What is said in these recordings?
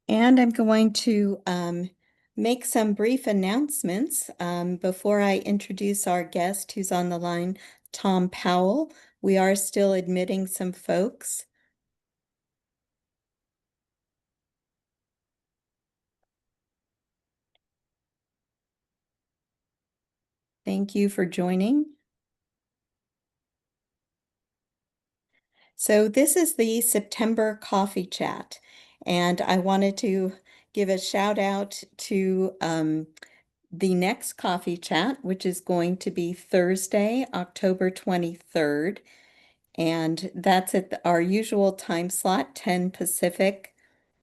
And I'm going to make some brief announcements before I introduce our guest who's on the line, Tom Powell. We are still admitting some folks. Thank you for joining. So this is the September Coffee Chat, and I wanted to give a shout out to the next Coffee Chat, which is going to be Thursday, October 23rd. And that's at our usual time slot, 10 Pacific,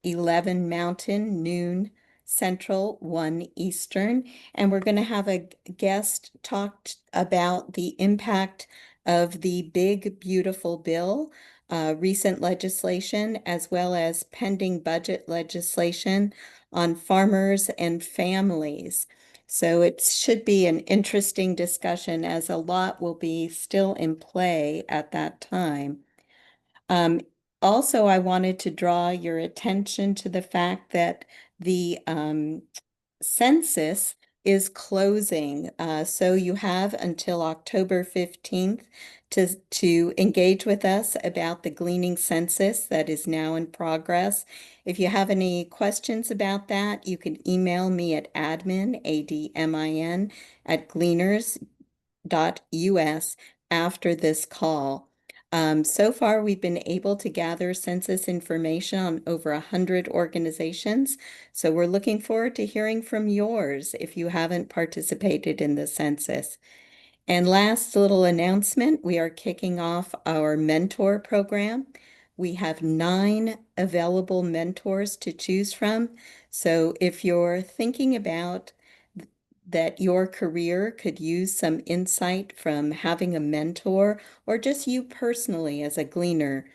11 Mountain, noon Central, 1 Eastern. And we're going to have a guest talk about the impact of the big, beautiful bill, recent legislation, as well as pending budget legislation on farmers and families. So it should be an interesting discussion as a lot will be still in play at that time. Um, Also, I wanted to draw your attention to the fact that the census is closing. So you have until October 15th to engage with us about the gleaning census that is now in progress. If you have any questions about that, you can email me at admin, ADMIN, at gleaners.us after this call. So far, we've been able to gather census information on over 100 organizations. So we're looking forward to hearing from yours if you haven't participated in the census. And last little announcement, we are kicking off our mentor program. We have 9 available mentors to choose from. So if you're thinking about that your career could use some insight from having a mentor or just you personally as a gleaner.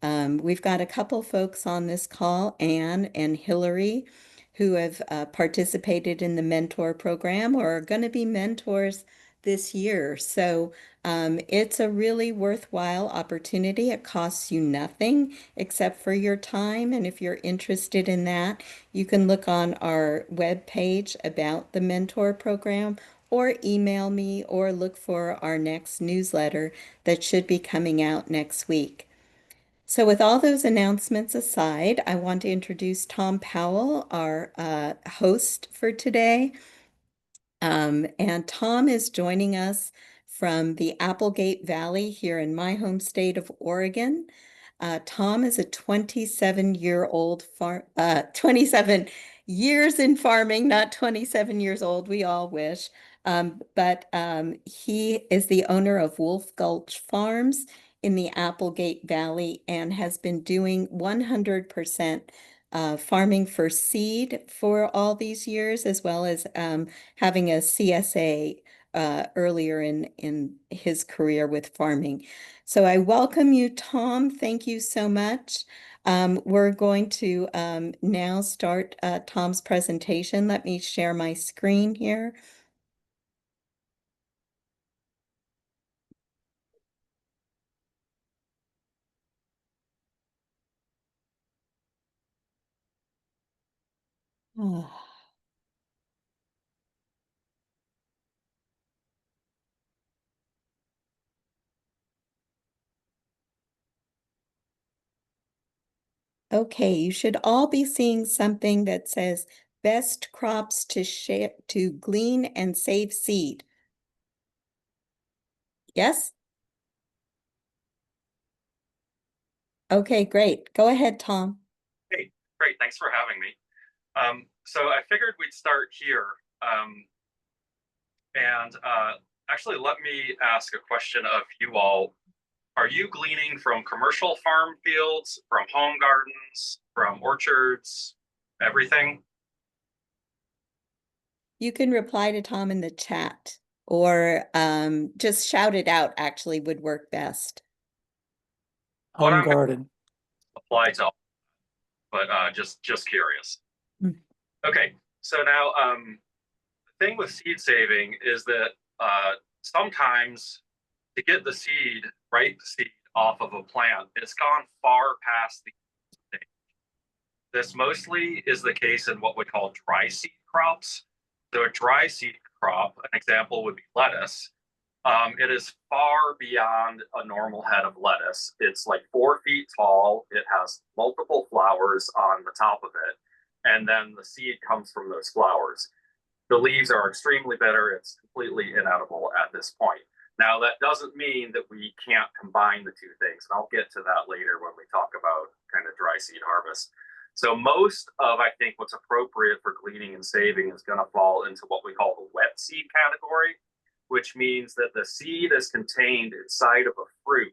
We've got a couple folks on this call, Anne and Hillary, who have participated in the mentor program or are going to be mentors this year. So it's a really worthwhile opportunity. It costs you nothing except for your time. And if you're interested in that, you can look on our webpage about the mentor program or email me or look for our next newsletter that should be coming out next week. So with all those announcements aside, I want to introduce Tom Powell, our host for today. And Tom is joining us from the Applegate Valley here in my home state of Oregon. Tom is a 27-year-old 27 years in farming, not 27 years old. We all wish. But he is the owner of Wolf Gulch Farms in the Applegate Valley and has been doing 100% farming for seed for all these years, as well as having a CSA earlier in his career with farming. So I welcome you, Tom. Thank you so much. We're going to now start Tom's presentation. Let me share my screen here. Okay, you should all be seeing something that says best crops to share to glean and save seed. Yes? Okay, great. Go ahead, Tom. Hey, great. Thanks for having me. So I figured we'd start here. And actually, let me ask a question of you all. Are you gleaning from commercial farm fields, from home gardens, from orchards, everything? You can reply to Tom in the chat or just shout it out actually would work best. What Home I'm going garden. to apply to, but just curious. Mm. Okay, so now the thing with seed saving is that sometimes to get the seed, right, the seed off of a plant, it's gone far past the stage. This mostly is the case in what we call dry seed crops. So a dry seed crop, an example would be lettuce. It is far beyond a normal head of lettuce. It's like 4 feet tall. It has multiple flowers on the top of it. And then the seed comes from those flowers. The leaves are extremely bitter. It's completely inedible at this point. Now, that doesn't mean that we can't combine the two things. And I'll get to that later when we talk about kind of dry seed harvest. So most of, I think, what's appropriate for gleaning and saving is going to fall into what we call the wet seed category, which means that the seed is contained inside of a fruit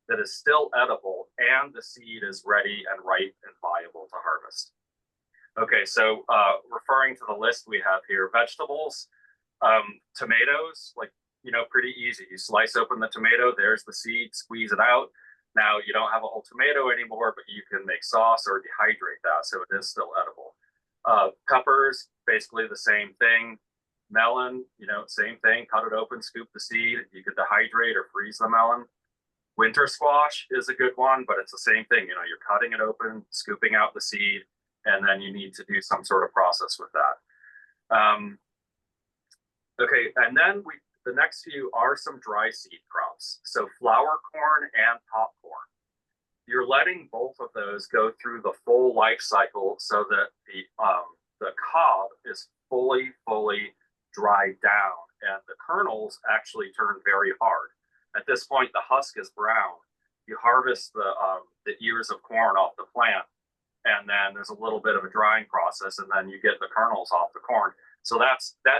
that is still edible and the seed is ready and ripe and viable to harvest. Okay, so referring to the list we have here, vegetables, tomatoes, like, pretty easy. You slice open the tomato, there's the seed, squeeze it out. Now you don't have a whole tomato anymore, but you can make sauce or dehydrate that, so it is still edible. Peppers, basically the same thing. Melon, same thing. Cut it open, scoop the seed. You could dehydrate or freeze the melon. Winter squash is a good one, but it's the same thing. You're cutting it open, scooping out the seed, and then you need to do some sort of process with that. Okay, and then the next few are some dry seed crops. So flour corn and popcorn. You're letting both of those go through the full life cycle so that the cob is fully dried down and the kernels actually turn very hard. At this point, the husk is brown. You harvest the ears of corn off the plant, and then there's a little bit of a drying process, and then you get the kernels off the corn. So that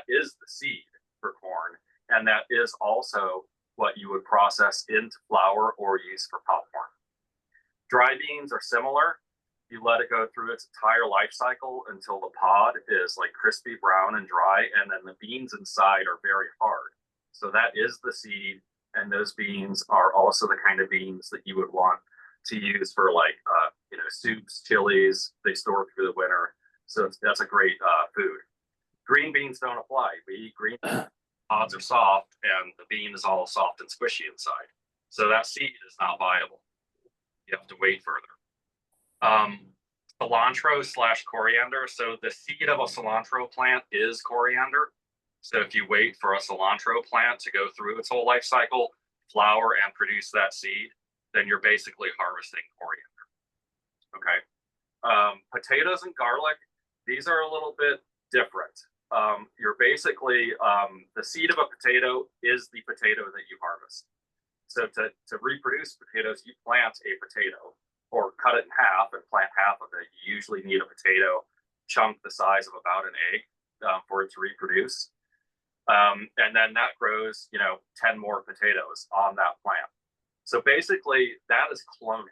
is the seed for corn, and that is also what you would process into flour or use for popcorn. Dry beans are similar. You let it go through its entire life cycle until the pod is like crispy brown and dry, and then the beans inside are very hard. So that is the seed, and those beans are also the kind of beans that you would want to use for soups, chilies. They store through the winter, so that's a great food. Green beans don't apply. We eat green pods are soft, and the bean is all soft and squishy inside. So that seed is not viable. You have to wait further. Cilantro / coriander. So the seed of a cilantro plant is coriander. So if you wait for a cilantro plant to go through its whole life cycle, flower and produce that seed, then you're basically harvesting coriander. Okay. Potatoes and garlic, these are a little bit different. You're basically, the seed of a potato is the potato that you harvest. So to reproduce potatoes, you plant a potato or cut it in half and plant half of it. You usually need a potato chunk the size of about an egg for it to reproduce. And then that grows, 10 more potatoes on that plant. So basically that is cloning.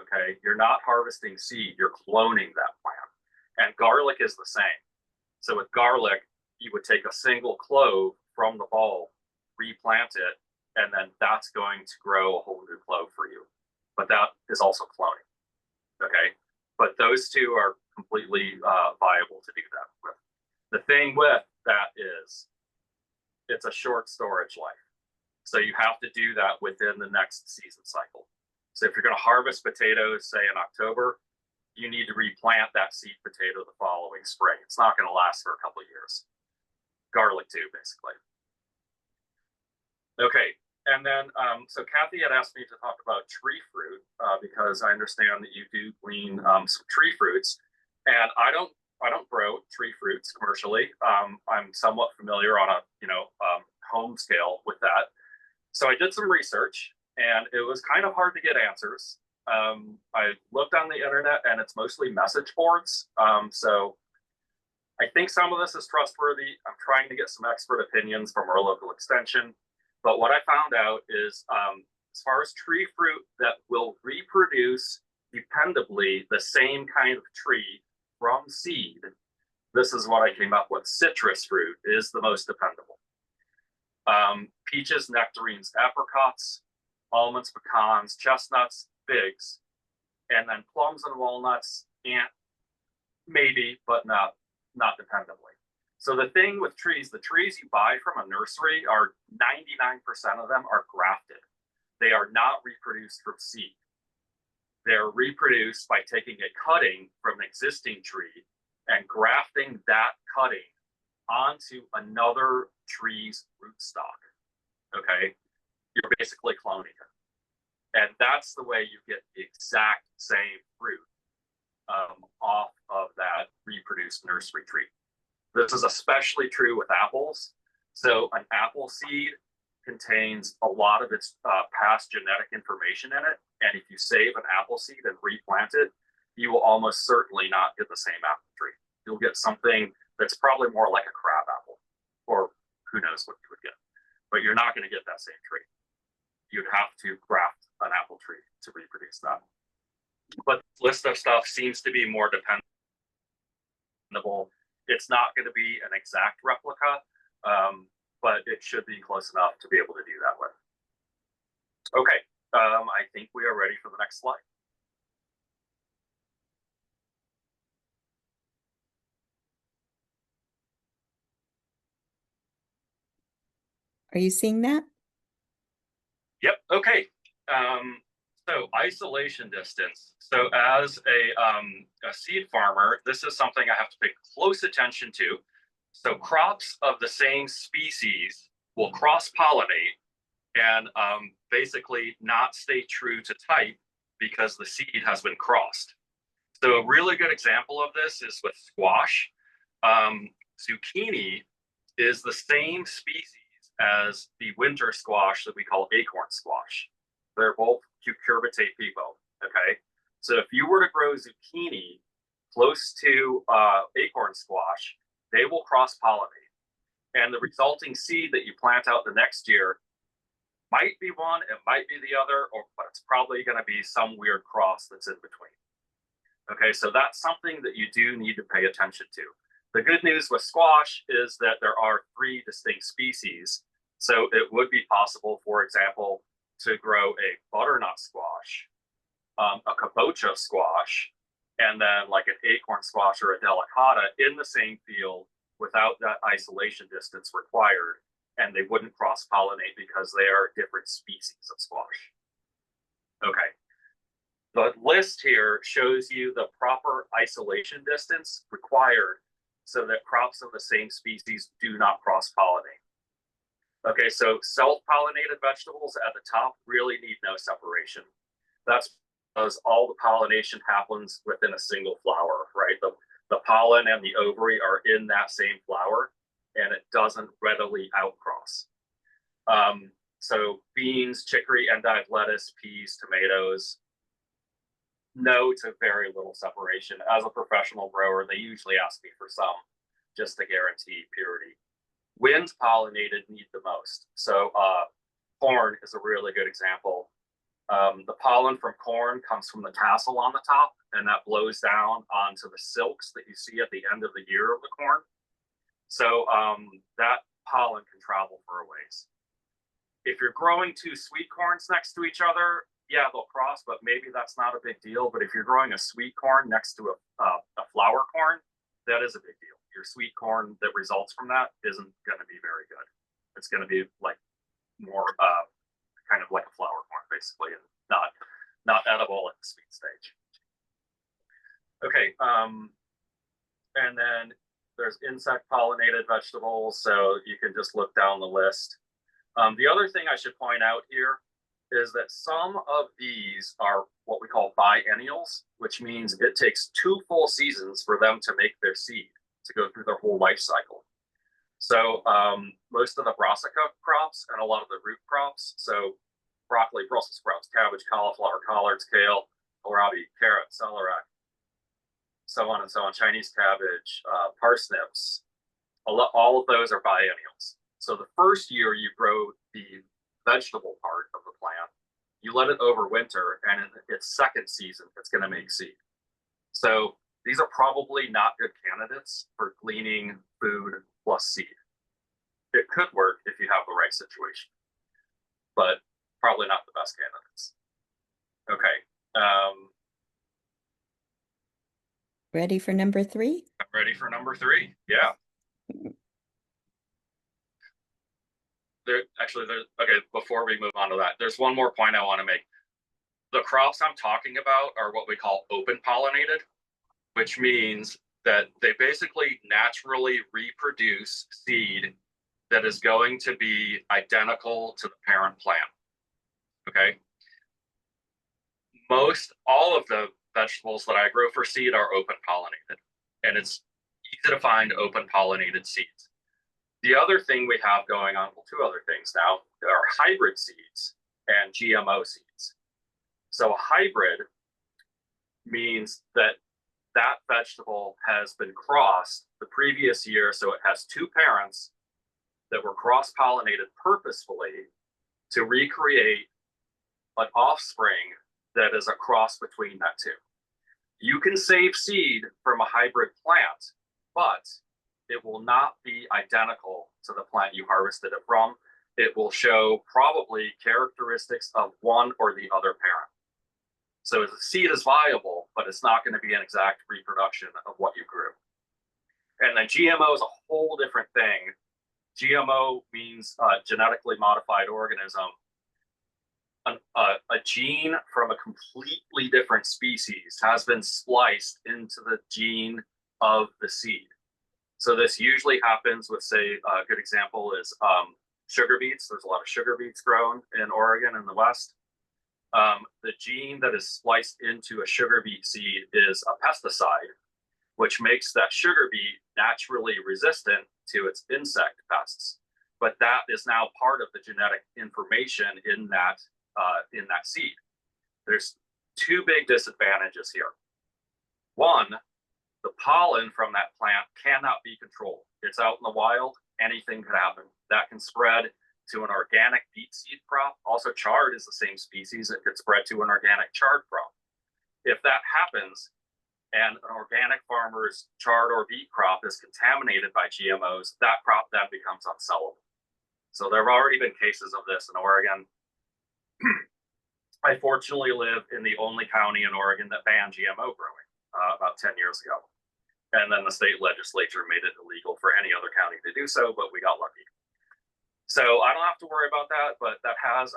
Okay. You're not harvesting seed, you're cloning that plant. And garlic is the same. So with garlic, you would take a single clove from the bulb, replant it, and then that's going to grow a whole new clove for you. But that is also cloning. Okay. But those two are completely viable to do that with. The thing with that is it's a short storage life. So you have to do that within the next season cycle. So if you're going to harvest potatoes, say in October, you need to replant that seed potato the following spring. It's not going to last for a couple of years. Garlic too, basically. Okay, and then so Kathy had asked me to talk about tree fruit because I understand that you do glean some tree fruits, and I don't grow tree fruits commercially. I'm somewhat familiar on a home scale with that. So I did some research, and it was kind of hard to get answers. I looked on the internet, and it's mostly message boards. So I think some of this is trustworthy. I'm trying to get some expert opinions from our local extension. But what I found out is as far as tree fruit that will reproduce dependably the same kind of tree from seed, this is what I came up with. Citrus fruit is the most dependable. Peaches, nectarines, apricots, almonds, pecans, chestnuts, figs, and then plums and walnuts, and maybe, but not dependably. So the thing with trees, the trees you buy from a nursery are 99% of them are grafted. They are not reproduced from seed. They're reproduced by taking a cutting from an existing tree and grafting that cutting onto another tree's rootstock. Okay, you're basically cloning it. And that's the way you get the exact same fruit off of that reproduced nursery tree. This is especially true with apples. So an apple seed contains a lot of its past genetic information in it. And if you save an apple seed and replant it, you will almost certainly not get the same apple tree. You'll get something that's probably more like a crab apple, or who knows what you would get. But you're not going to get that same tree. You'd have to graft an apple tree to reproduce that. But this list of stuff seems to be more dependable. It's not going to be an exact replica, but it should be close enough to be able to do that with. Okay, I think we are ready for the next slide. Are you seeing that? Yep. Okay. So isolation distance. So as a seed farmer, this is something I have to pay close attention to. So crops of the same species will cross-pollinate and basically not stay true to type because the seed has been crossed. So a really good example of this is with squash. Zucchini is the same species as the winter squash that we call acorn squash. They're both cucurbitae pepo, okay? So if you were to grow zucchini close to acorn squash, they will cross-pollinate. And the resulting seed that you plant out the next year might be one, it might be the other, but it's probably going to be some weird cross that's in between. Okay, so that's something that you do need to pay attention to. The good news with squash is that there are 3 distinct species. So it would be possible, for example, to grow a butternut squash, a kabocha squash, and then like an acorn squash or a delicata in the same field without that isolation distance required, and they wouldn't cross-pollinate because they are different species of squash. Okay. The list here shows you the proper isolation distance required so that crops of the same species do not cross-pollinate. Okay, so self-pollinated vegetables at the top really need no separation. That's because all the pollination happens within a single flower, right? The pollen and the ovary are in that same flower, and it doesn't readily outcross. So beans, chicory, endive lettuce, peas, tomatoes, no to very little separation. As a professional grower, they usually ask me for some just to guarantee purity. Wind pollinated need the most. So corn is a really good example. The pollen from corn comes from the tassel on the top, and that blows down onto the silks that you see at the end of the year of the corn. So that pollen can travel for a ways. If you're growing 2 sweet corns next to each other, yeah, they'll cross, but maybe that's not a big deal. But if you're growing a sweet corn next to a flower corn, that is a big deal. Your sweet corn that results from that isn't going to be very good. It's going to be like more kind of like a flower corn, basically, and not edible at the sweet stage. Okay, and then there's insect pollinated vegetables, so you can just look down the list. The other thing I should point out here is that some of these are what we call biennials, which means it takes 2 full seasons for them to make their seed, to go through their whole life cycle. So most of the brassica crops and a lot of the root crops, so broccoli, Brussels sprouts, cabbage, cauliflower, collards, kale, kohlrabi, carrot, celery, so on and so on, Chinese cabbage, parsnips, all of those are biennials. So the first year you grow the vegetable part of the plant, you let it overwinter, and in its second season, it's going to make seed. So these are probably not good candidates for gleaning food plus seed. It could work if you have the right situation, but probably not the best candidates. Okay. Ready for number 3? I'm ready for number 3. Yeah. Okay, before we move on to that, there's one more point I want to make. The crops I'm talking about are what we call open pollinated, which means that they basically naturally reproduce seed that is going to be identical to the parent plant. Okay. All of the vegetables that I grow for seed are open pollinated, and it's easy to find open pollinated seeds. The other thing we have going on, well, two other things now, are hybrid seeds and GMO seeds. So a hybrid means that that vegetable has been crossed the previous year, so it has two parents that were cross-pollinated purposefully to recreate an offspring that is a cross between that two. You can save seed from a hybrid plant, but it will not be identical to the plant you harvested it from. It will show probably characteristics of one or the other parent. So the seed is viable, but it's not going to be an exact reproduction of what you grew. And then GMO is a whole different thing. GMO means genetically modified organism. A gene from a completely different species has been spliced into the gene of the seed. So this usually happens with, say, a good example is sugar beets. There's a lot of sugar beets grown in Oregon in the West. The gene that is spliced into a sugar beet seed is a pesticide, which makes that sugar beet naturally resistant to its insect pests. But that is now part of the genetic information in that seed. There's two big disadvantages here. One, the pollen from that plant cannot be controlled. It's out in the wild, anything could happen. That can spread to an organic beet seed crop. Also, chard is the same species. It could spread to an organic chard crop. If that happens and an organic farmer's chard or beet crop is contaminated by GMOs, that crop then becomes unsellable. So there have already been cases of this in Oregon. I fortunately live in the only county in Oregon that banned GMO growing about 10 years ago. And then the state legislature made it illegal for any other county to do so, but we got lucky. So I don't have to worry about that, but that has,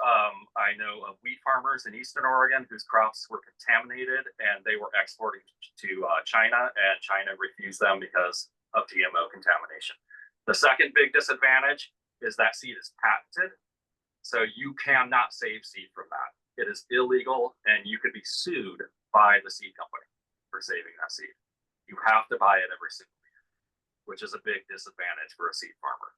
I know of wheat farmers in Eastern Oregon whose crops were contaminated and they were exporting to China, and China refused them because of GMO contamination. The second big disadvantage is that seed is patented. So you cannot save seed from that. It is illegal, and you could be sued by the seed company for saving that seed. You have to buy it every single year, which is a big disadvantage for a seed farmer,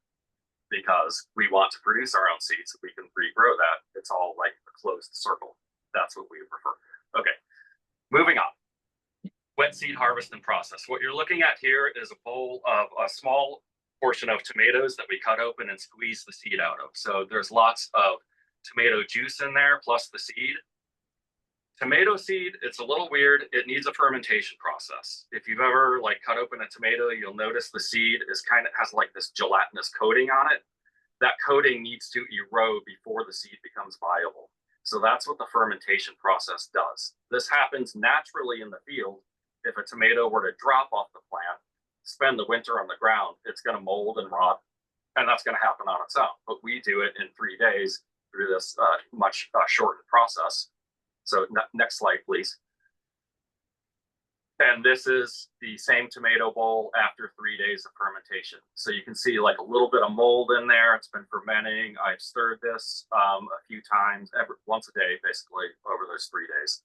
because we want to produce our own seeds so we can regrow that. It's all like a closed circle. That's what we prefer. Okay, moving on. Wet seed harvest and process. What you're looking at here is a bowl of a small portion of tomatoes that we cut open and squeeze the seed out of. So there's lots of tomato juice in there, plus the seed. Tomato seed, it's a little weird. It needs a fermentation process. If you've ever like cut open a tomato, you'll notice the seed is has like this gelatinous coating on it. That coating needs to erode before the seed becomes viable. So that's what the fermentation process does. This happens naturally in the field. If a tomato were to drop off the plant, spend the winter on the ground, it's going to mold and rot, and that's going to happen on its own. But we do it in 3 days through this much shortened process. So next slide, please. And this is the same tomato bowl after 3 days of fermentation. So you can see like a little bit of mold in there. It's been fermenting. I've stirred this a few times, once a day, basically, over those 3 days.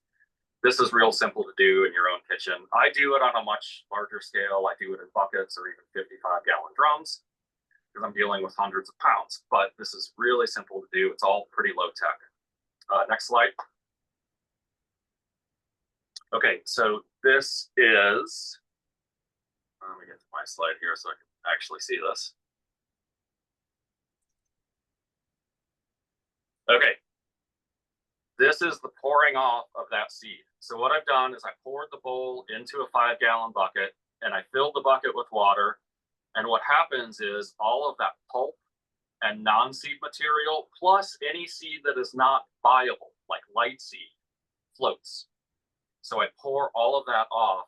This is real simple to do in your own kitchen. I do it on a much larger scale. I do it in buckets or even 55-gallon drums, because I'm dealing with hundreds of pounds. But this is really simple to do. It's all pretty low tech. Next slide. Okay, so this is, let me get to my slide here so I can actually see this. Okay, this is the pouring off of that seed. So what I've done is I poured the bowl into a 5-gallon bucket, and I filled the bucket with water. And what happens is all of that pulp and non-seed material, plus any seed that is not viable, like light seed, floats. So I pour all of that off,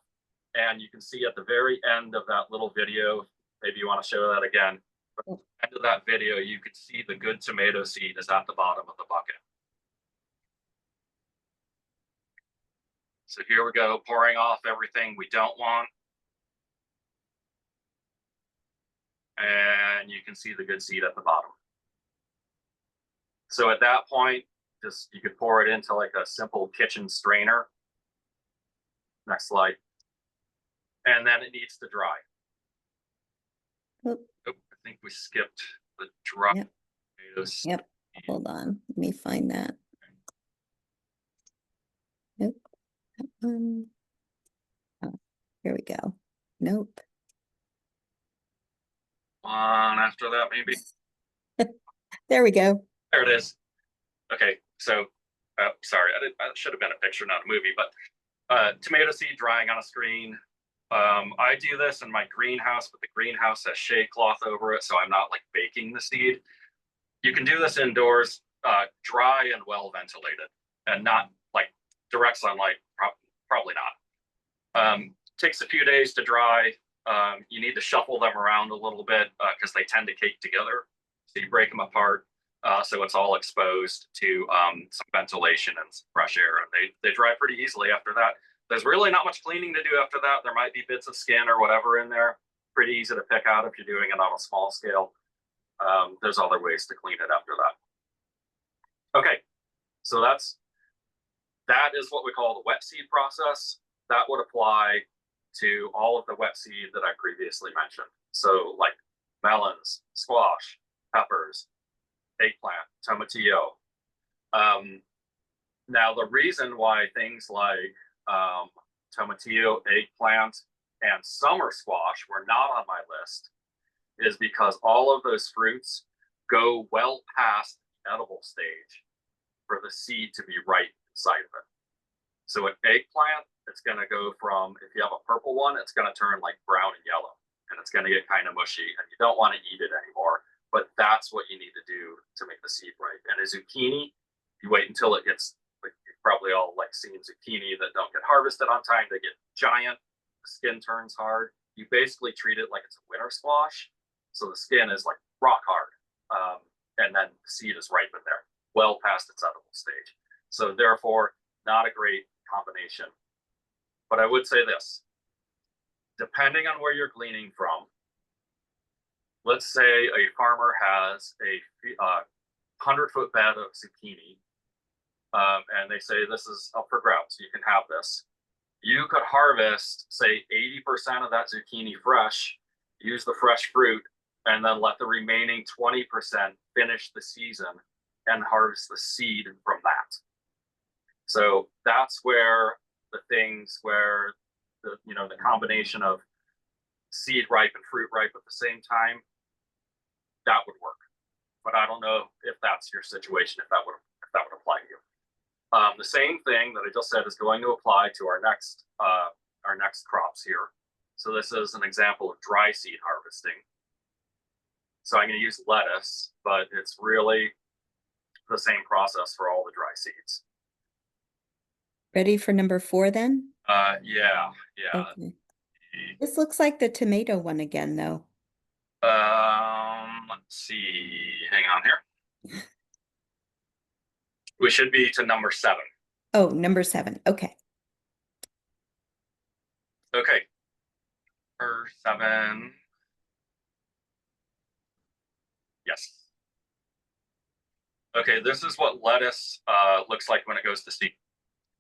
and you can see at the very end of that little video, maybe you want to show that again. At the end of that video, you can see the good tomato seed is at the bottom of the bucket. So here we go, pouring off everything we don't want. And you can see the good seed at the bottom. So at that point, just you could pour it into like a simple kitchen strainer. Next slide. And then it needs to dry. Oop, Oh, I think we skipped the dry Yep. tomatoes. Yep. Hold on. Let me find that. Nope. That one. Oh, here we go. Nope. One after that, maybe. There we go. There it is. Okay, so sorry, I should have been a picture, not a movie, but tomato seed drying on a screen. I do this in my greenhouse, but the greenhouse has shade cloth over it, so I'm not like baking the seed. You can do this indoors, dry and well ventilated, and not like direct sunlight. Probably not. Takes a few days to dry. You need to shuffle them around a little bit because they tend to cake together. So you break them apart. So it's all exposed to some ventilation and some fresh air, and they dry pretty easily after that. There's really not much cleaning to do after that. There might be bits of skin or whatever in there. Pretty easy to pick out if you're doing it on a small scale. There's other ways to clean it after that. Okay, so that is what we call the wet seed process. That would apply to all of the wet seed that I previously mentioned. So like melons, squash, peppers, eggplant, tomatillo. Now the reason why things like tomatillo, eggplant, and summer squash were not on my list is because all of those fruits go well past the edible stage for the seed to be ripe inside of it. So an eggplant, it's going to go from, if you have a purple one, it's going to turn like brown and yellow, and it's going to get kind of mushy, and you don't want to eat it anymore. But that's what you need to do to make the seed ripe. And a zucchini, you wait until it gets, like, you've probably all like seen zucchini that don't get harvested on time. They get giant, the skin turns hard. You basically treat it like it's a winter squash. So the skin is like rock hard. And then the seed is ripe in there, well past its edible stage. So therefore, not a great combination. But I would say this, depending on where you're gleaning from, let's say a farmer has a 100-foot bed of zucchini, and they say this is up for grabs, you can have this. You could harvest, say, 80% of that zucchini fresh, use the fresh fruit, and then let the remaining 20% finish the season and harvest the seed from that. So that's where the things where the combination of seed ripe and fruit ripe at the same time, that would work. But I don't know if that's your situation, if that would apply to you. The same thing that I just said is going to apply to our next crops here. So this is an example of dry seed harvesting. So I'm going to use lettuce, but it's really the same process for all the dry seeds. Ready for number 4 then? Yeah. Okay. This looks like the tomato one again, though. Let's see. Hang on here. We should be to number 7. Oh, number 7. Okay. Okay. Number 7. Yes. Okay, this is what lettuce looks like when it goes to seed.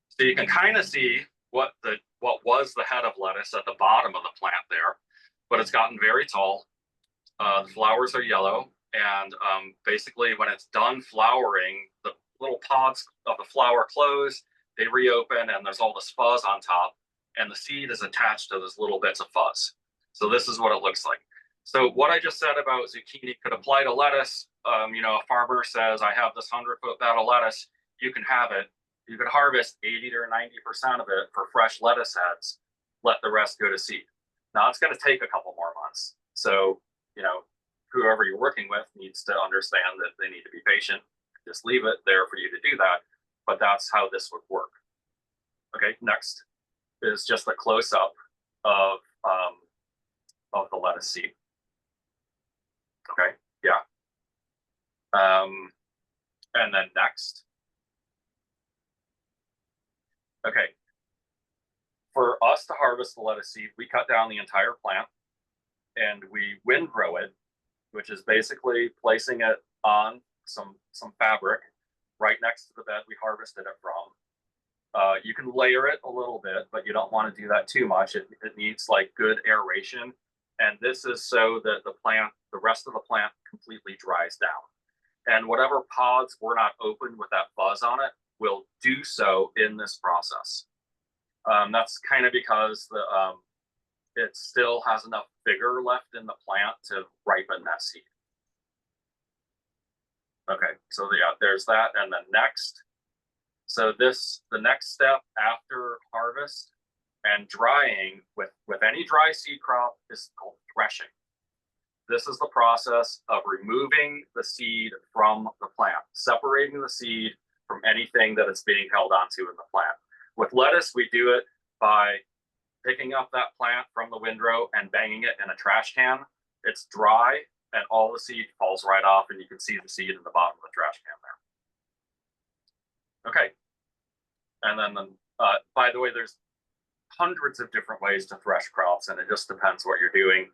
So you can kind of see what was the head of lettuce at the bottom of the plant there, but it's gotten very tall. The flowers are yellow, and basically when it's done flowering, the little pods of the flower close, they reopen, and there's all this fuzz on top, and the seed is attached to those little bits of fuzz. So this is what it looks like. So what I just said about zucchini could apply to lettuce. A farmer says, I have this 100-foot bed of lettuce, you can have it. You could harvest 80 or 90% of it for fresh lettuce heads, let the rest go to seed. Now it's going to take a couple more months. So, whoever you're working with needs to understand that they need to be patient. Just leave it there for you to do that. But that's how this would work. Okay, next is just a close-up of the lettuce seed. Okay, yeah. And then next. Okay, for us to harvest the lettuce seed, we cut down the entire plant and we windrow it, which is basically placing it on some fabric right next to the bed we harvested it from. You can layer it a little bit, but you don't want to do that too much. It needs like good aeration. And this is so that the rest of the plant completely dries down. And whatever pods were not opened with that fuzz on it will do so in this process. That's kind of because it still has enough vigor left in the plant to ripen that seed. Okay, so yeah, there's that. And then next, so the next step after harvest and drying with any dry seed crop is called threshing. This is the process of removing the seed from the plant, separating the seed from anything that it's being held onto in the plant. With lettuce, we do it by picking up that plant from the windrow and banging it in a trash can. It's dry and all the seed falls right off, and you can see the seed in the bottom of the trash can there. Okay. And then, by the way, there's hundreds of different ways to thresh crops, and it just depends what you're doing.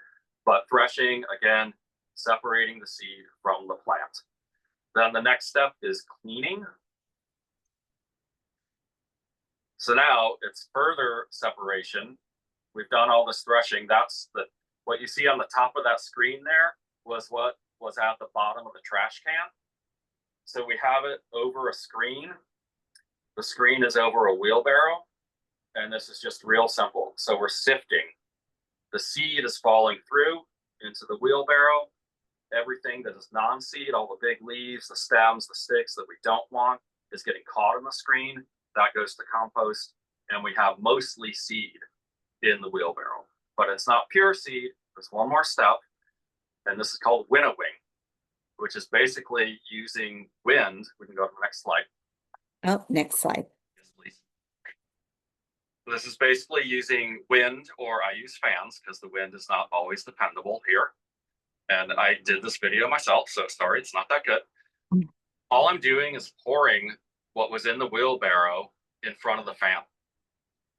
But threshing, again, separating the seed from the plant. Then the next step is cleaning. So now it's further separation. We've done all this threshing. That's what you see on the top of that screen there was what was at the bottom of the trash can. So we have it over a screen. The screen is over a wheelbarrow, and this is just real simple. So we're sifting. The seed is falling through into the wheelbarrow. Everything that is non-seed, all the big leaves, the stems, the sticks that we don't want is getting caught in the screen. That goes to compost, and we have mostly seed in the wheelbarrow. But it's not pure seed. There's one more step, and this is called winnowing, which is basically using wind. We can go to the next slide. Oh, next slide. Yes, please. This is basically using wind, or I use fans because the wind is not always dependable here. And I did this video myself, so sorry, it's not that good. All I'm doing is pouring what was in the wheelbarrow in front of the fan.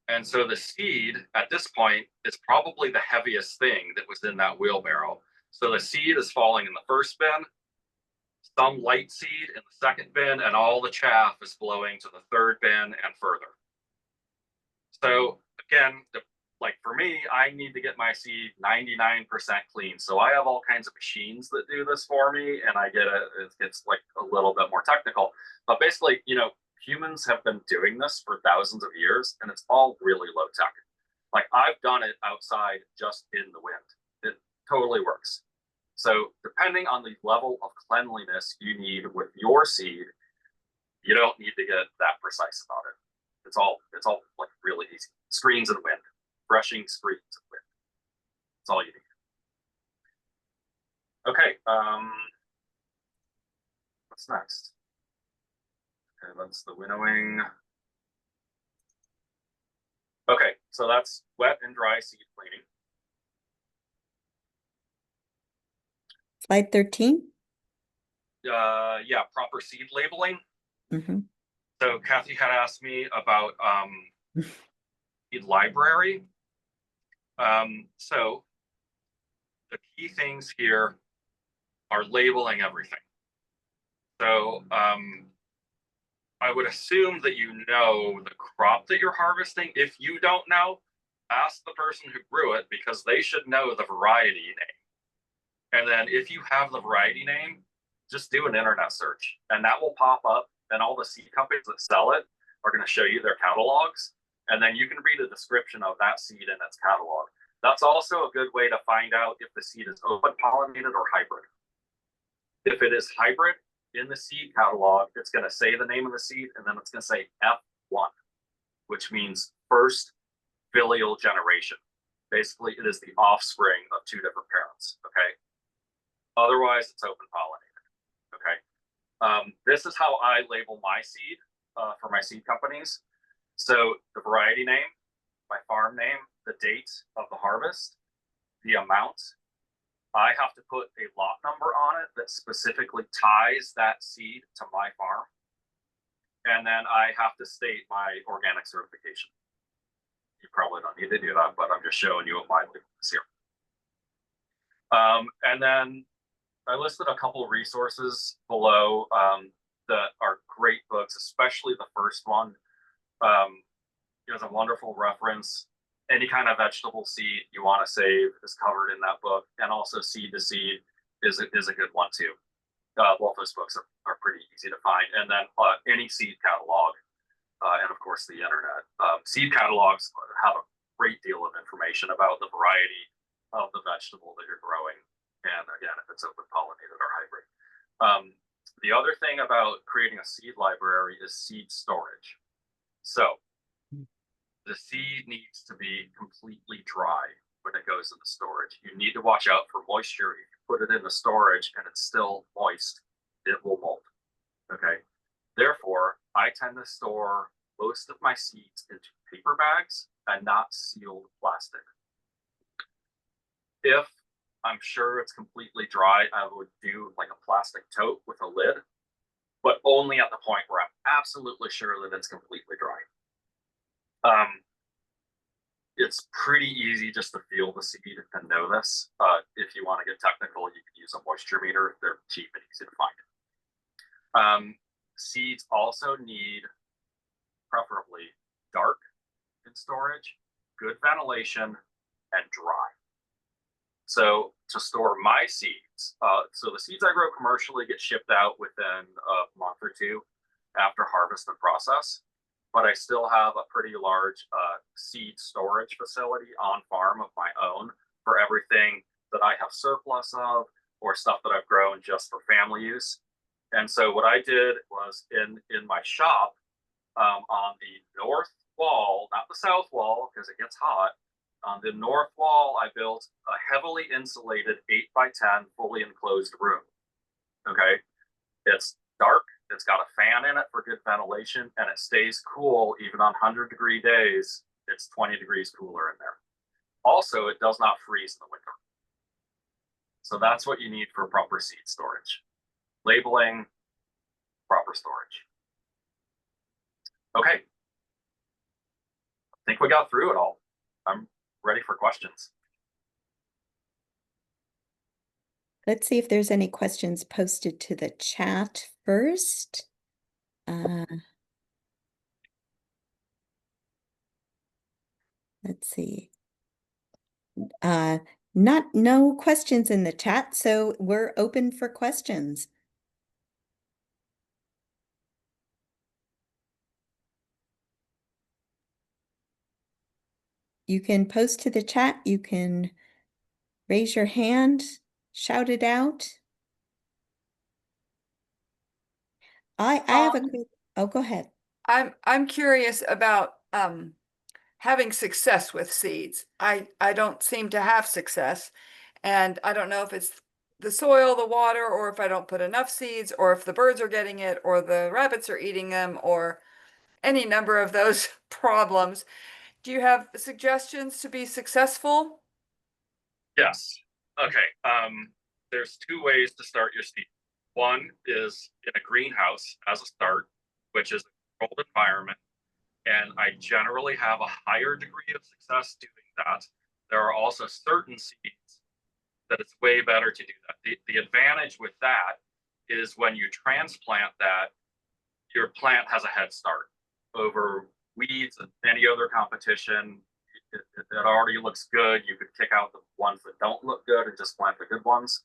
And so the seed at this point is probably the heaviest thing that was in that wheelbarrow. So the seed is falling in the first bin, some light seed in the second bin, and all the chaff is blowing to the third bin and further. So again, like for me, I need to get my seed 99% clean. So I have all kinds of machines that do this for me, and it gets like a little bit more technical. But basically, humans have been doing this for thousands of years, and it's all really low tech. Like I've done it outside just in the wind. It totally works. So depending on the level of cleanliness you need with your seed, you don't need to get that precise about it. It's all like really easy. Screens and wind, brushing screens and wind. That's all you need. Okay. What's next? Okay, that's the winnowing. Okay, so that's wet and dry seed cleaning. Slide 13. Yeah, proper seed labeling. Mm-hmm. So Kathy had asked me about the library. So the key things here are labeling everything. So I would assume that you know the crop that you're harvesting. If you don't know, ask the person who grew it because they should know the variety name. And then if you have the variety name, just do an internet search and that will pop up, and all the seed companies that sell it are going to show you their catalogs. And then you can read a description of that seed in its catalog. That's also a good way to find out if the seed is open pollinated or hybrid. If it is hybrid in the seed catalog, it's going to say the name of the seed, and then it's going to say F1, which means first filial generation. Basically, it is the offspring of two different parents, okay? Otherwise, it's open pollinated, okay? This is how I label my seed for my seed companies. So the variety name, my farm name, the date of the harvest, the amount. I have to put a lot number on it that specifically ties that seed to my farm. And then I have to state my organic certification. you probably don't need to do that, but I'm just showing you what my label is here. And then I listed a couple resources below that are great books, especially the first one. It was a wonderful reference. Any kind of vegetable seed you want to save is covered in that book, and also Seed to Seed is a good one too. Both those books are pretty easy to find, and then any seed catalog, and of course the internet. Seed catalogs have a great deal of information about the variety of the vegetable that you're growing, and again, if it's open pollinated or hybrid. The other thing about creating a seed library is seed storage. So the seed needs to be completely dry when it goes into storage. You need to watch out for moisture. If you put it in the storage and it's still moist, it will mold. Okay. Therefore, I tend to store most of my seeds into paper bags and not sealed plastic. If I'm sure it's completely dry, I would do like a plastic tote with a lid, but only at the point where I'm absolutely sure that it's completely dry. It's pretty easy just to feel the seed and know this. If you want to get technical, you can use a moisture meter. They're cheap and easy to find. Seeds also need, preferably, dark in storage, good ventilation, and dry. So to store my seeds, so the seeds I grow commercially get shipped out within a month or two after harvest and process, but I still have a pretty large seed storage facility on farm of my own for everything that I have surplus of or stuff that I've grown just for family use. And so what I did was in my shop on the north wall, not the south wall because it gets hot. On the north wall, I built a heavily insulated 8x10 fully enclosed room. Okay, it's dark. It's got a fan in it for good ventilation, and it stays cool even on 100-degree days. It's 20 degrees cooler in there. Also, it does not freeze in the winter. So that's what you need for proper seed storage. Labeling, proper storage. Okay. I think we got through it all. I'm ready for questions. Let's see if there's any questions posted to the chat first. Let's see. No questions in the chat, so we're open for questions. You can post to the chat, you can raise your hand, shout it out. I have a quick, oh, go ahead. I'm curious about having success with seeds. I don't seem to have success, and I don't know if it's the soil, the water, or if I don't put enough seeds, or if the birds are getting it, or the rabbits are eating them, or any number of those problems. Do you have suggestions to be successful? Yes. Okay. There's two ways to start your seed. One is in a greenhouse as a start, which is a controlled environment. And I generally have a higher degree of success doing that. There are also certain seeds that it's way better to do that. The advantage with that is when you transplant that, your plant has a head start over weeds and any other competition. It already looks good. You could kick out the ones that don't look good and just plant the good ones.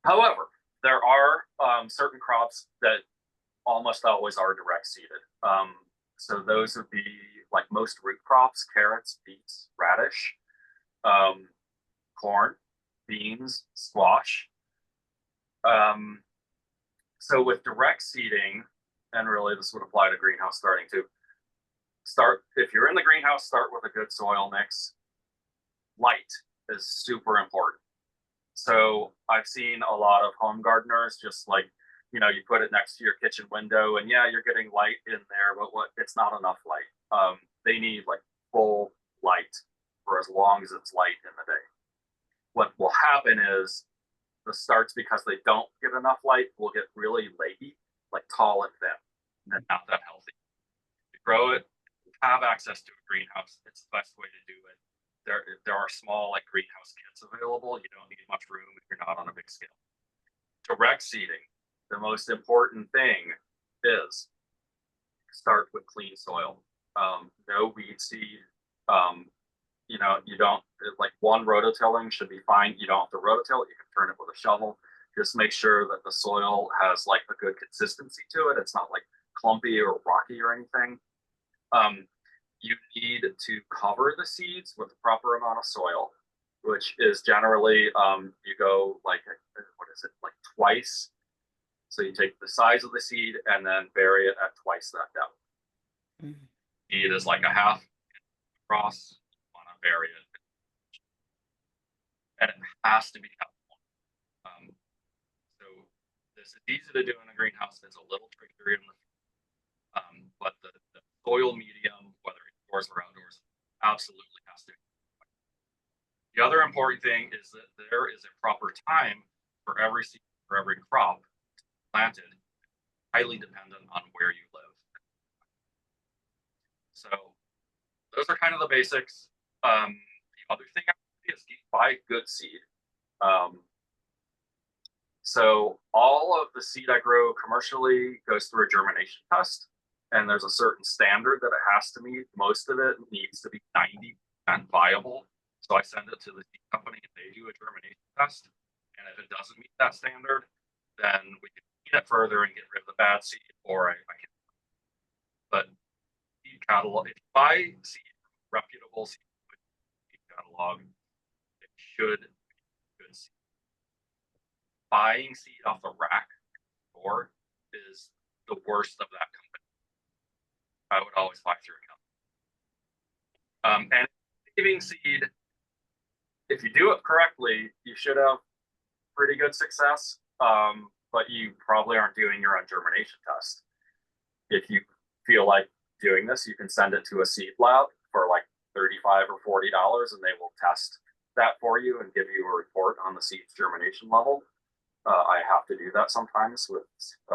However, there are certain crops that almost always are direct seeded. So those would be like most root crops: carrots, beets, radish, corn, beans, squash. So with direct seeding, and really this would apply to greenhouse starting too, if you're in the greenhouse, start with a good soil mix. Light is super important. So I've seen a lot of home gardeners just like, you put it next to your kitchen window and yeah, you're getting light in there, but it's not enough light. They need like full light for as long as it's light in the day. What will happen is the starts, because they don't get enough light, will get really leggy, like tall and thin, and not that healthy. You grow it, have access to a greenhouse, it's the best way to do it. There are small like greenhouse kits available. You don't need much room if you're not on a big scale. Direct seeding, the most important thing is start with clean soil. No weed seed. You know, you don't like one rototilling should be fine. You don't have to rototill it. You can turn it with a shovel. Just make sure that the soil has like a good consistency to it. It's not like clumpy or rocky or anything. You need to cover the seeds with the proper amount of soil, which is generally you go like what is it like twice. So you take the size of the seed and then bury it at twice that depth. Mhm. Seed is like a half across. You want to bury it, and it has to be kept warm. So this is easy to do in a greenhouse. It's a little trickier in the but the soil medium, whether indoors or outdoors, absolutely has to be. The other important thing is that there is a proper time for every seed, for every crop planted, highly dependent on where you live. So those are kind of the basics. The other thing I would say is buy good seed. So all of the seed I grow commercially goes through a germination test, and there's a certain standard that it has to meet. Most of it needs to be 90% viable. So I send it to the seed company and they do a germination test. And if it doesn't meet that standard, then we can clean it further and get rid of the bad seed, or I can. But seed catalog, if you buy seed from a reputable seed catalog, it should be good seed. Buying seed off the rack or is the worst of that company. I would always buy through a company. And saving seed, if you do it correctly, you should have pretty good success. But you probably aren't doing your own germination test. If you feel like doing this, you can send it to a seed lab for like $35 or $40, and they will test that for you and give you a report on the seed's germination level. I have to do that sometimes with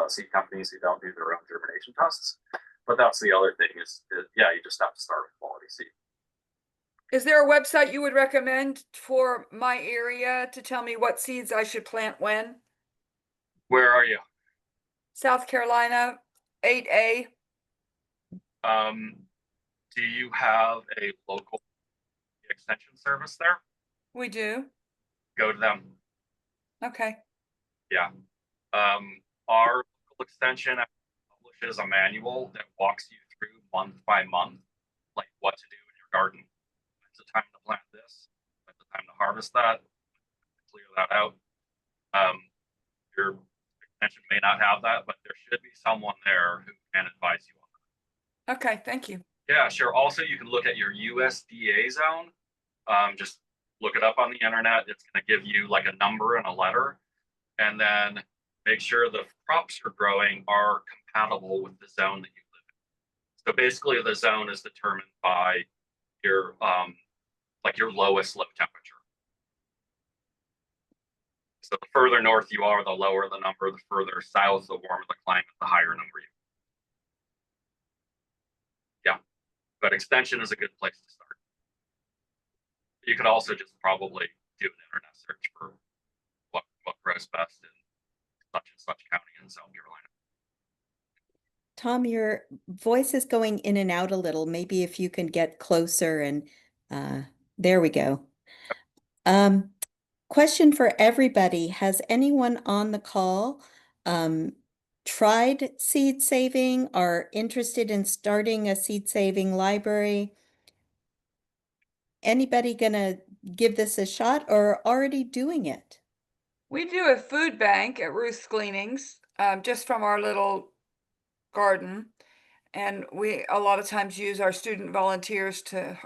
seed companies who don't do their own germination tests. But that's the other thing is yeah, you just have to start with quality seed. Is there a website you would recommend for my area to tell me what seeds I should plant when? Where are you? South Carolina, 8A. Do you have a local extension service there? We do. Go to them. Okay. Yeah. Our local extension publishes a manual that walks you through month by month, like what to do in your garden. When's the time to plant this? When's the time to harvest that? Clear that out. Your extension may not have that, but there should be someone there who can advise you on that. Okay, thank you. Yeah, sure. Also, you can look at your USDA zone. Just look it up on the internet. It's going to give you like a number and a letter, and then make sure the crops you're growing are compatible with the zone that you live in. So basically, the zone is determined by your like your lowest low temperature. So the further north you are, the lower the number. The further south, the warmer the climate, the higher number you. Yeah, but extension is a good place to start. You could also just probably do an internet search for what grows best in such and such county in South Carolina. Tom, your voice is going in and out a little. Maybe if you can get closer and there we go. Question for everybody. Has anyone on the call tried seed saving, are interested in starting a seed saving library? Anybody gonna give this a shot or already doing it? We do a food bank at Ruth's Gleanings, just from our little garden. And we a lot of times use our student volunteers to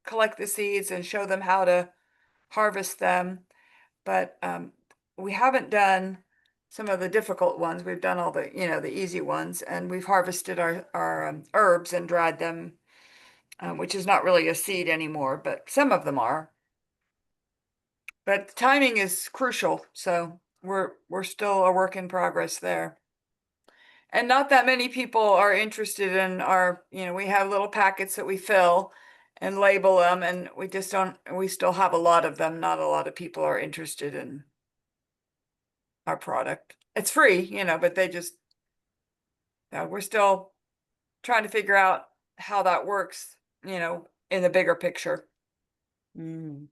collect the seeds and show them how to harvest them. But we haven't done some of the difficult ones. We've done all the, the easy ones, and we've harvested our herbs and dried them, which is not really a seed anymore, but some of them are. But timing is crucial, so we're still a work in progress there. And not that many people are interested in our, we have little packets that we fill and label them, and we just don't, we still have a lot of them. Not a lot of people are interested in our product. It's free, but they just, we're still trying to figure out how that works, in the bigger picture. Mm.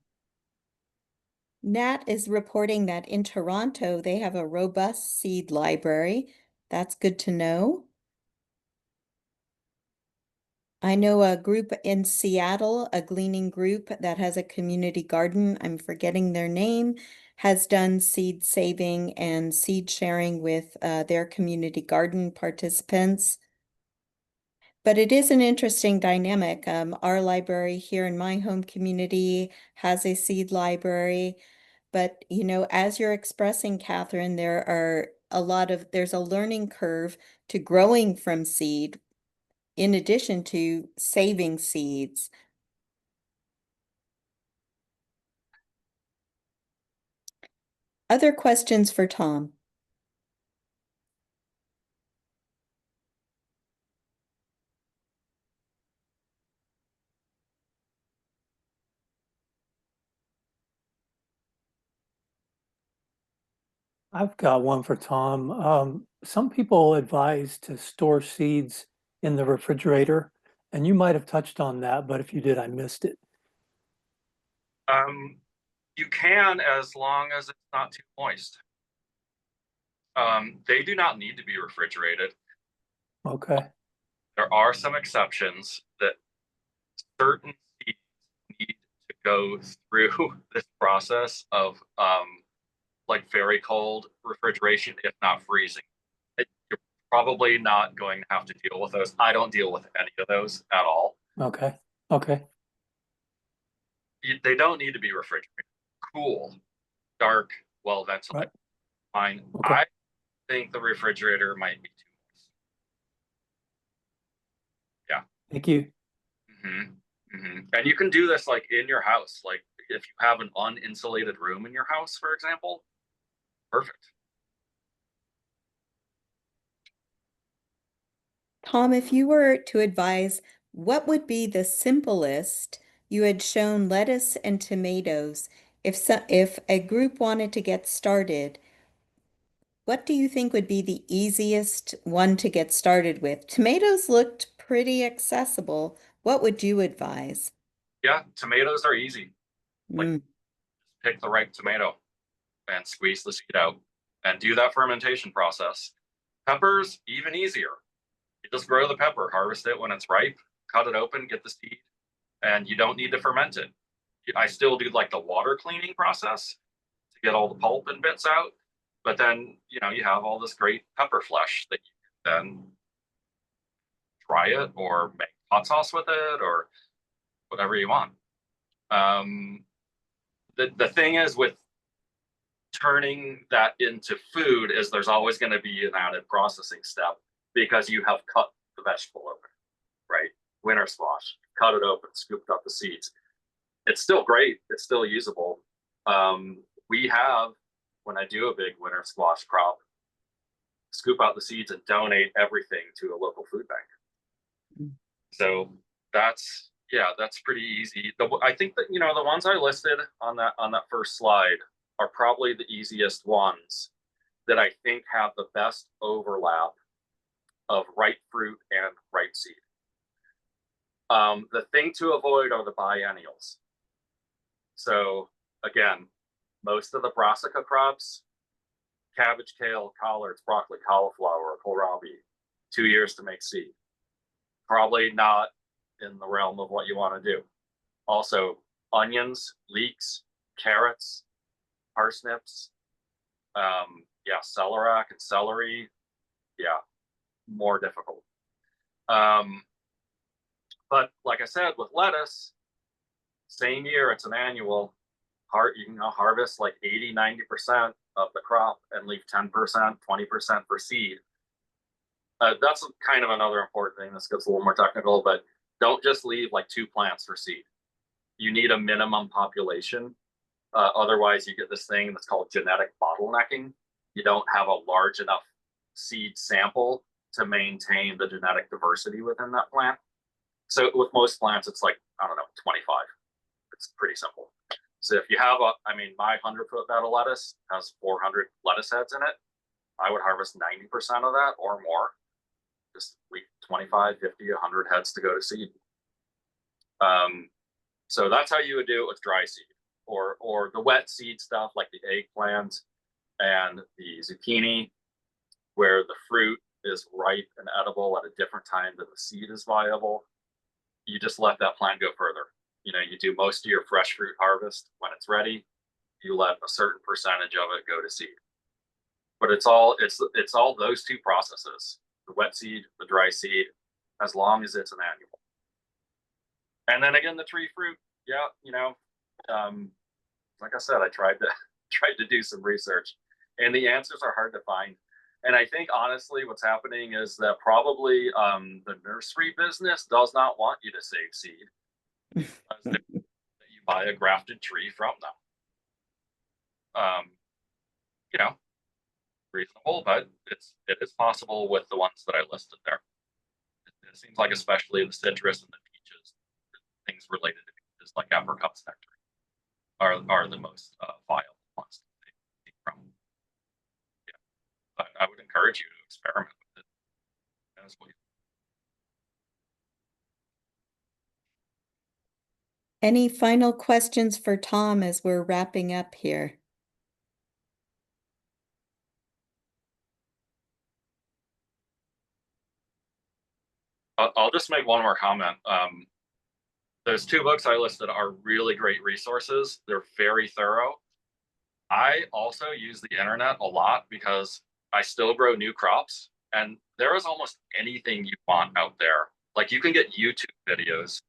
Nat is reporting that in Toronto, they have a robust seed library. That's good to know. I know a group in Seattle, a gleaning group that has a community garden, I'm forgetting their name, has done seed saving and seed sharing with their community garden participants. But it is an interesting dynamic. Our library here in my home community has a seed library. But, as you're expressing, Catherine, there's a learning curve to growing from seed in addition to saving seeds. Other questions for Tom? I've got one for Tom. Some people advise to store seeds in the refrigerator, and you might have touched on that, but if you did, I missed it. You can, as long as it's not too moist. They do not need to be refrigerated. Okay. There are some exceptions that certain seeds need to go through this process of like very cold refrigeration, if not freezing. You're probably not going to have to deal with those. I don't deal with any of those at all. Okay. Okay. They don't need to be refrigerated. Cool, dark, well ventilated. Right. Fine. Okay. I think the refrigerator might be too moist. Yeah. Thank you. And you can do this like in your house, like if you have an uninsulated room in your house, for example. Perfect. Tom, if you were to advise, what would be the simplest? You had shown lettuce and tomatoes. If a group wanted to get started, what do you think would be the easiest one to get started with? Tomatoes looked pretty accessible. What would you advise? Yeah, tomatoes are easy. Like Mm. pick the right tomato and squeeze the seed out and do that fermentation process. Peppers, even easier. You just grow the pepper, harvest it when it's ripe, cut it open, get the seed, and you don't need to ferment it. I still do like the water cleaning process to get all the pulp and bits out, but then you have all this great pepper flesh that you can then dry it or make hot sauce with it or whatever you want. The thing is with turning that into food is there's always going to be an added processing step because you have cut the vegetable open, right? Winter squash, cut it open, scooped up the seeds. It's still great. It's still usable. We have, when I do a big winter squash crop, scoop out the seeds and donate everything to a local food bank. So that's pretty easy. I think that the ones I listed on that first slide are probably the easiest ones that I think have the best overlap of ripe fruit and ripe seed. The thing to avoid are the biennials. So again, most of the brassica crops, cabbage, kale, collards, broccoli, cauliflower, kohlrabi, 2 years to make seed. Probably not in the realm of what you want to do. Also, onions, leeks, carrots, parsnips, celeriac and celery, more difficult. But like I said, with lettuce, same year, it's an annual. You can harvest like 80-90% of the crop and leave 10%, 20% for seed. That's kind of another important thing. This gets a little more technical, but don't just leave like 2 plants for seed. You need a minimum population. Otherwise, you get this thing that's called genetic bottlenecking. You don't have a large enough seed sample to maintain the genetic diversity within that plant. So with most plants, it's like, I don't know, 25. It's pretty simple. So if you have my 100-foot bed of lettuce has 400 lettuce heads in it. I would harvest 90% of that or more. Just leave 25, 50, 100 heads to go to seed. So that's how you would do it with dry seed, or the wet seed stuff like the eggplant and the zucchini, where the fruit is ripe and edible at a different time than the seed is viable. You just let that plant go further. You do most of your fresh fruit harvest when it's ready. You let a certain percentage of it go to seed. But it's all those two processes: the wet seed, the dry seed, as long as it's an annual. And then again, the tree fruit, like I said, I tried to do some research, and the answers are hard to find. And I think honestly, what's happening is that probably the nursery business does not want you to save seed, because you buy a grafted tree from them. Reasonable, but it is possible with the ones that I listed there. It seems like especially the citrus and the peaches, things related to peaches like apricots, nectarine, are the most viable ones to take from. Yeah, but I would encourage you to experiment with it as well. Any final questions for Tom as we're wrapping up here? I'll just make one more comment. Those two books I listed are really great resources. They're very thorough. I also use the internet a lot because I still grow new crops, and there is almost anything you want out there. Like, you can get YouTube videos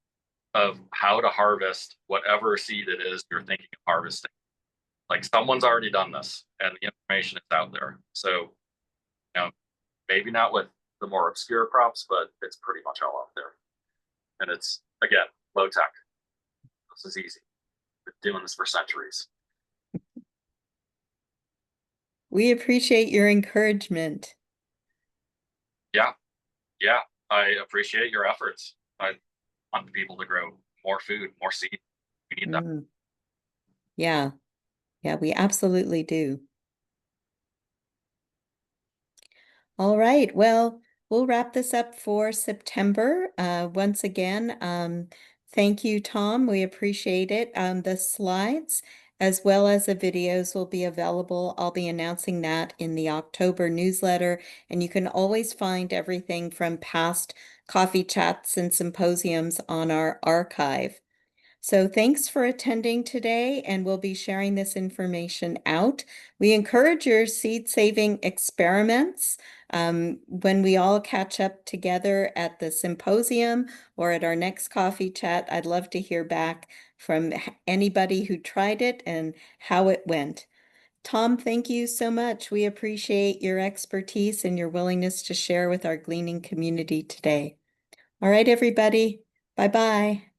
of how to harvest whatever seed it is you're thinking of harvesting. Like, someone's already done this, and the information is out there. So, maybe not with the more obscure crops, but it's pretty much all out there. And it's, again, low tech. This is easy. Been doing this for centuries. We appreciate your encouragement. Yeah, I appreciate your efforts. I want people to grow more food, more seed. We need that. Yeah, we absolutely do. All right, well, we'll wrap this up for September. Once again, thank you, Tom. We appreciate it. The slides as well as the videos will be available. I'll be announcing that in the October newsletter, and you can always find everything from past coffee chats and symposiums on our archive. So thanks for attending today, and we'll be sharing this information out. We encourage your seed saving experiments. When we all catch up together at the symposium or at our next coffee chat, I'd love to hear back from anybody who tried it and how it went. Tom, thank you so much. We appreciate your expertise and your willingness to share with our gleaning community today. All right, everybody. Bye-bye.